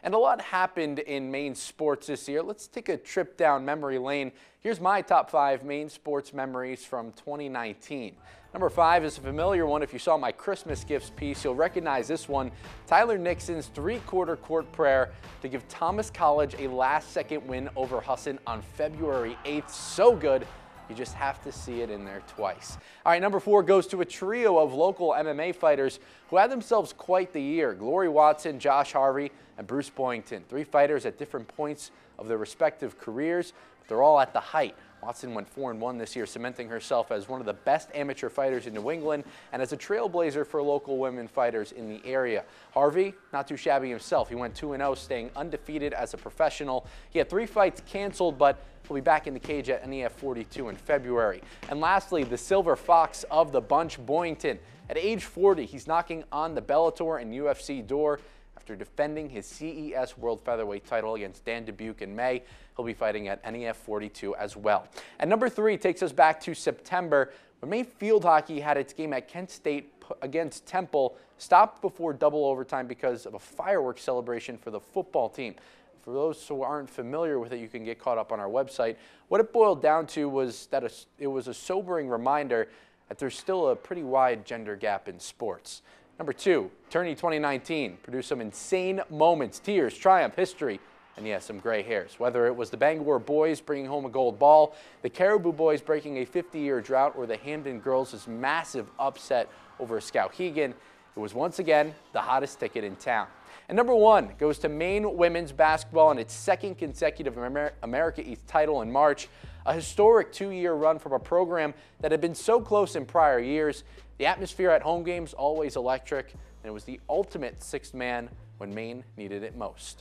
And a lot happened in Maine sports this year. Let's take a trip down memory lane. Here's my top 5 Maine sports memories from 2019. Number 5 is a familiar one. If you saw my Christmas gifts piece, you'll recognize this one. Tyler Nixon's 3-quarter court prayer to give Thomas College a last-second win over Husson on February 8th. So good, you just have to see it in there twice. All right, number 4 goes to a trio of local MMA fighters who had themselves quite the year. Glory Watson, Josh Harvey, and Bruce Boyington. 3 fighters at different points of their respective careers, but they're all at the height. Watson went 4-1 this year, cementing herself as one of the best amateur fighters in New England and as a trailblazer for local women fighters in the area. Harvey, not too shabby himself. He went 2-0, staying undefeated as a professional. He had 3 fights canceled, but he'll be back in the cage at NEF 42 in February. And lastly, the silver fox of the bunch, Boyington. At age 40, he's knocking on the Bellator and UFC door. After defending his CES World Featherweight title against Dan Dubuque in May, he'll be fighting at NEF 42 as well. And number 3 takes us back to September, when Maine field hockey had its game at Kent State against Temple stopped before double overtime because of a fireworks celebration for the football team. For those who aren't familiar with it, you can get caught up on our website. What it boiled down to was that it was a sobering reminder that there's still a pretty wide gender gap in sports. Number 2, Tourney 2019 produced some insane moments, tears, triumph, history, and yes, some gray hairs. Whether it was the Bangor boys bringing home a gold ball, the Caribou boys breaking a 50-year drought, or the Hamden girls' massive upset over Skowhegan, it was once again the hottest ticket in town. And number 1 goes to Maine women's basketball and its 2nd consecutive America East title in March. A historic 2-year run from a program that had been so close in prior years. The atmosphere at home games always electric, and it was the ultimate 6th man when Maine needed it most.